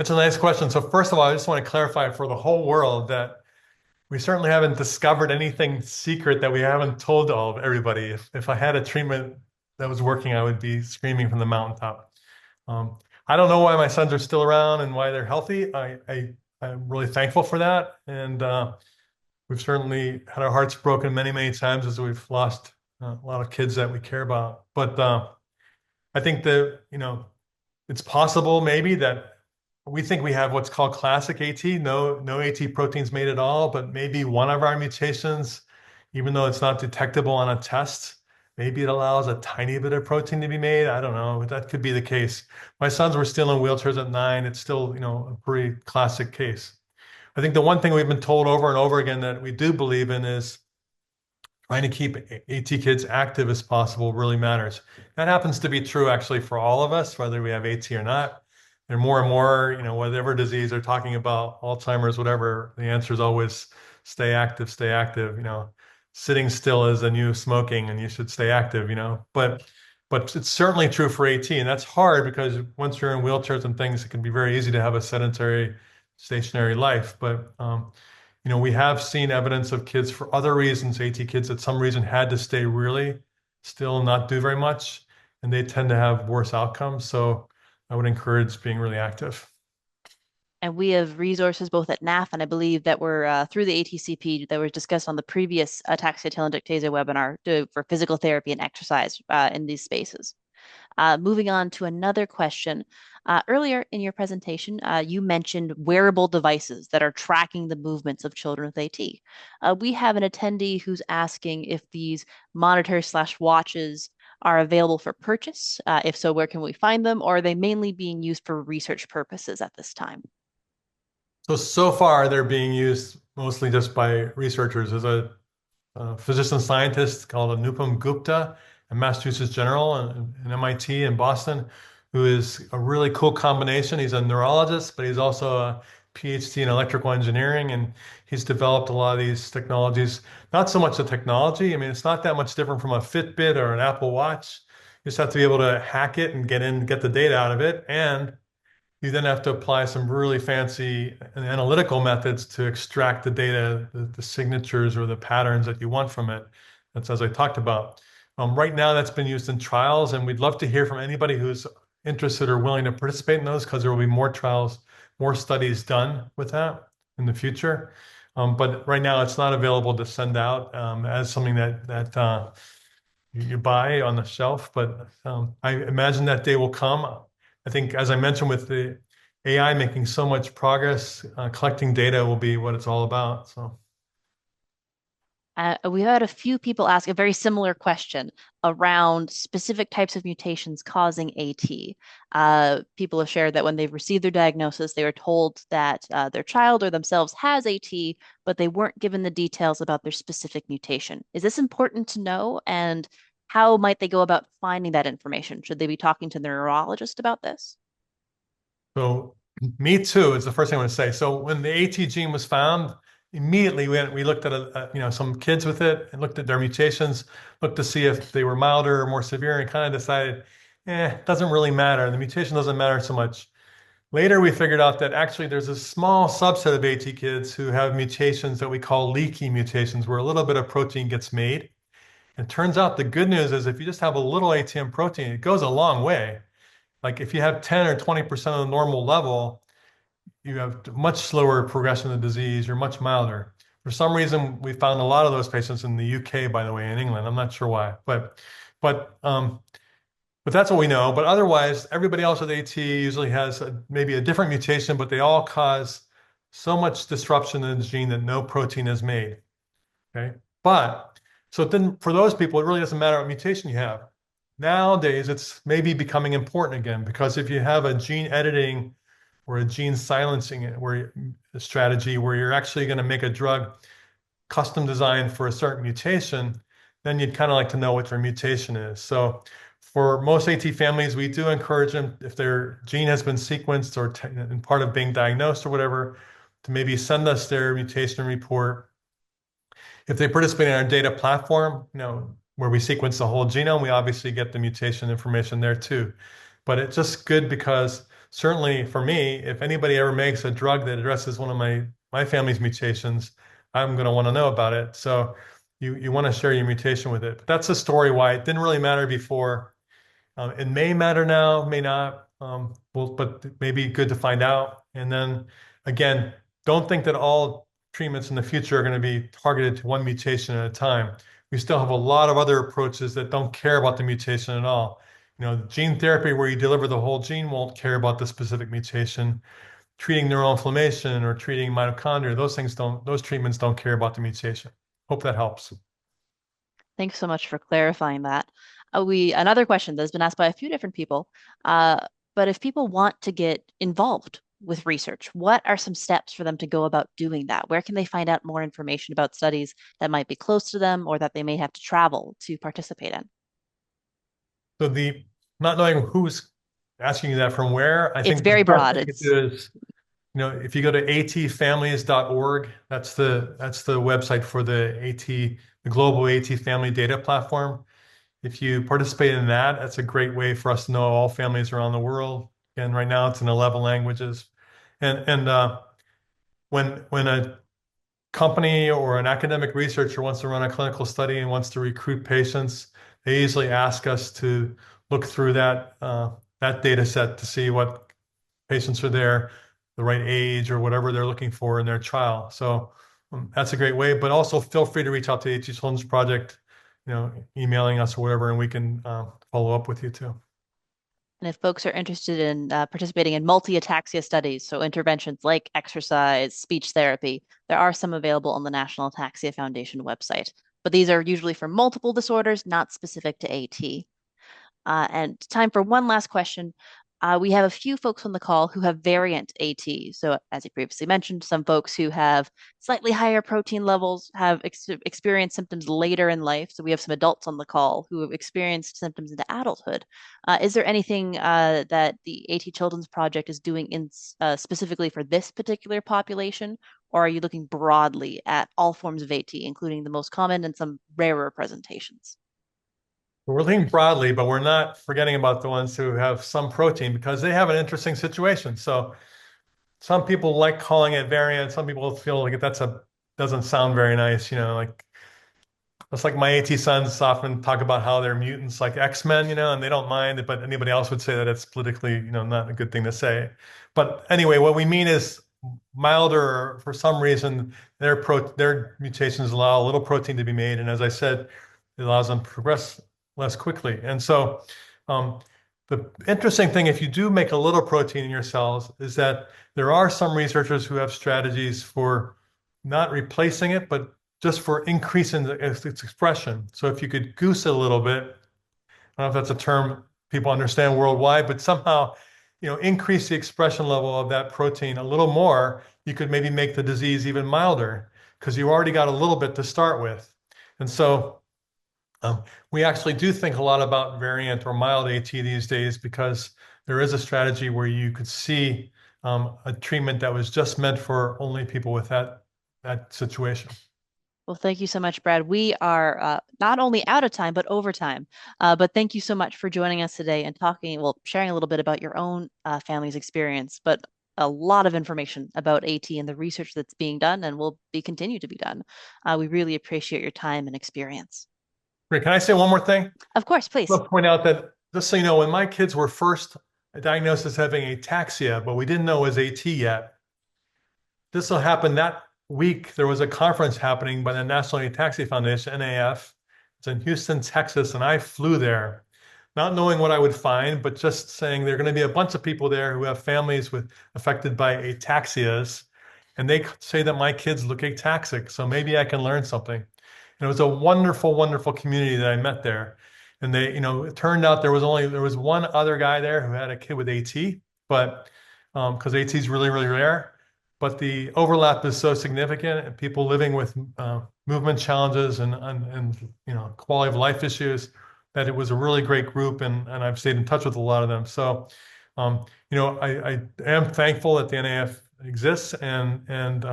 It's a nice question. So first of all, I just want to clarify for the whole world that we certainly haven't discovered anything secret that we haven't told all of everybody. If I had a treatment that was working, I would be screaming from the mountaintop. I don't know why my sons are still around and why they're healthy. I'm really thankful for that. And we've certainly had our hearts broken many, many times as we've lost a lot of kids that we care about. But I think that, it's possible maybe that we think we have what's called classic AT, no AT proteins made at all, but maybe one of our mutations, even though it's not detectable on a test, maybe it allows a tiny bit of protein to be made. I don't know. That could be the case. My sons were still in wheelchairs at 9. It's still, a pretty classic case. I think the one thing we've been told over and over again that we do believe in is trying to keep AT kids active as possible really matters. That happens to be true actually for all of us, whether we have AT or not. And more, whatever disease they're talking about, Alzheimer's, whatever, the answer is always stay active, stay active. Sitting still is the new smoking and you should stay active, but it's certainly true for AT. And that's hard because once you're in wheelchairs and things, it can be very easy to have a sedentary, stationary life. But we have seen evidence of kids for other reasons, AT kids that some reason had to stay really still and not do very much, and they tend to have worse outcomes. So I would encourage being really active. And we have resources both at NAF and I believe that were through the ATCP that were discussed on the previous Ataxia-telangiectasia webinar for physical therapy and exercise in these spaces. Moving on to another question. Earlier in your presentation, you mentioned wearable devices that are tracking the movements of children with AT. We have an attendee who's asking if these monitors/watches are available for purchase. If so, where can we find them? Or are they mainly being used for research purposes at this time? So far, they're being used mostly just by researchers. There's a physician scientist called Anupam Gupta at Massachusetts General and MIT in Boston, who is a really cool combination. He's a neurologist, but he's also a PhD in electrical engineering, and he's developed a lot of these technologies. Not so much the technology. I mean, it's not that much different from a Fitbit or an Apple Watch. You just have to be able to hack it and get the data out of it, and you then have to apply some really fancy analytical methods to extract the data, the signatures or the patterns that you want from it. That's as I talked about. Right now, that's been used in trials, and we'd love to hear from anybody who's interested or willing to participate in those because there will be more trials, more studies done with that in the future. But right now, it's not available to send out as something that you buy on the shelf. But I imagine that day will come. I think, as I mentioned, with the AI making so much progress, collecting data will be what it's all about. So, We've had a few people ask a very similar question around specific types of mutations causing AT. People have shared that when they've received their diagnosis, they were told that their child or themselves has AT, but they weren't given the details about their specific mutation. Is this important to know? And how might they go about finding that information? Should they be talking to their neurologist about this? so me too is the first thing I want to say. So when the AT gene was found, immediately we looked at some kids with it and looked at their mutations, looked to see if they were milder or more severe, and kind of decided, it doesn't really matter. The mutation doesn't matter so much. Later, we figured out that actually there's a small subset of AT kids who have mutations that we call leaky mutations, where a little bit of protein gets made. And turns out the good news is if you just have a little ATM protein, it goes a long way. Like if you have 10 or 20% of the normal level, you have much slower progression of the disease. You're much milder. For some reason, we found a lot of those patients in the UK, by the way, in England. I'm not sure why, but that's what we know. But otherwise, everybody else with AT usually has maybe a different mutation, but they all cause so much disruption in the gene that no protein is made. Okay, but so then for those people, it really doesn't matter what mutation you have. Nowadays, it's maybe becoming important again because if you have a gene editing or a gene silencing where a strategy where you're actually going to make a drug custom designed for a certain mutation, then you'd kind of like to know what their mutation is. So for most AT families, we do encourage them, if their gene has been sequenced or in part of being diagnosed or whatever, to maybe send us their mutation report. If they participate in our data platform, where we sequence the whole genome, we obviously get the mutation information there too. But it's just good because certainly for me, if anybody ever makes a drug that addresses one of my family's mutations, I'm going to want to know about it. So you want to share your mutation with it. But that's the story why it didn't really matter before. It may matter now, may not, but maybe good to find out. And then again, don't think that all treatments in the future are going to be targeted to one mutation at a time. we still have a lot of other approaches that don't care about the mutation at all. Gene therapy where you deliver the whole gene won't care about the specific mutation. Treating neuroinflammation or treating mitochondria, those treatments don't care about the mutation. Hope that helps. Thanks so much for clarifying that. Another question that's been asked by a few different people, uh, but if people want to get involved with research, what are some steps for them to go about doing that? Where can they find out more information about studies that might be close to them or that they may have to travel to participate in? So the not knowing who's asking you that from where, I It's think the very best broad. thing to do is, if you go to atfamilies.org, that's the website for the global AT family data platform. If you participate in that, that's a great way for us to know all families around the world. And right now it's in 11 languages. And when a company or an academic researcher wants to run a clinical study and wants to recruit patients, they usually ask us to look through that data set to see what patients are there, the right age or whatever they're looking for in their trial. So that's a great way. But also feel free to reach out to the AT Children's Project, emailing us or whatever, and we can follow up with you too. And if folks are interested in participating in multi-ataxia studies, so interventions like exercise, speech therapy, there are some available on the National Ataxia Foundation website. But these are usually for multiple disorders, not specific to AT. And time for one last question. We have a few folks on the call who have variant AT. So, as you previously mentioned, some folks who have slightly higher protein levels have experienced symptoms later in life. So, we have some adults on the call who have experienced symptoms into adulthood. Is there anything that the AT Children's Project is doing specifically for this particular population? Or are you looking broadly at all forms of AT, including the most common and some rarer presentations? We're looking broadly, but we're not forgetting about the ones who have some protein because they have an interesting situation. So some people like calling it variant. Some people feel like doesn't sound very nice. Like it's like my AT sons often talk about how they're mutants like X-Men, and they don't mind it, but anybody else would say that it's politically, not a good thing to say. But anyway, what we mean is milder, or for some reason, their mutations allow a little protein to be made. And as I said, it allows them to progress less quickly. And so the interesting thing, if you do make a little protein in your cells, is that there are some researchers who have strategies for not replacing it, but just for increasing its expression. So if you could goose it a little bit, I don't know if that's a term people understand worldwide, but somehow, increase the expression level of that protein a little more, you could maybe make the disease even milder because you already got a little bit to start with. And so we actually do think a lot about variant or mild AT these days because there is a strategy where you could see a treatment that was just meant for only people with that situation. Well, thank you so much, Brad. We are not only out of time, but over time. But thank you so much for joining us today and sharing a little bit about your own family's experience, but a lot of information about AT and the research that's being done and will be continued to be done. We really appreciate your time and experience. Great. Can I say one more thing? Of course, I please. want to point out that just so you know, when my kids were first diagnosed as having ataxia, but we didn't know it was AT yet, this will happen that week. There was a conference happening by the National Ataxia Foundation, NAF. It's in Houston, Texas, and I flew there, not knowing what I would find, but just saying there are going to be a bunch of people there who have families affected by ataxias, and they say that my kids look ataxic, so maybe I can learn something. And it was a wonderful, wonderful community that I met there. And it turned out there was one other guy there who had a kid with AT, but because AT is really, really rare, but the overlap is so significant, and people living with movement challenges and quality of life issues, that it was a really great group, and I've stayed in touch with a lot of them. So, I am thankful that the NAF exists, and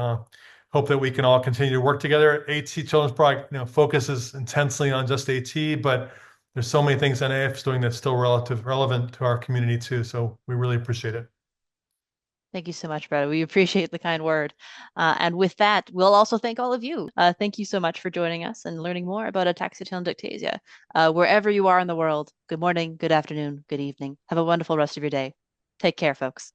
hope that we can all continue to work together. AT Children's Project, focuses intensely on just AT, but there's so many things NAF is doing that's still relevant to our community too. So we really appreciate it. Thank you so much, Brad. We appreciate the kind word. And with that, we'll also thank all of you. Thank you so much for joining us and learning more about ataxia-telangiectasia. Wherever you are in the world, good morning, good afternoon, good evening. Have a wonderful rest of your day. Take care, folks.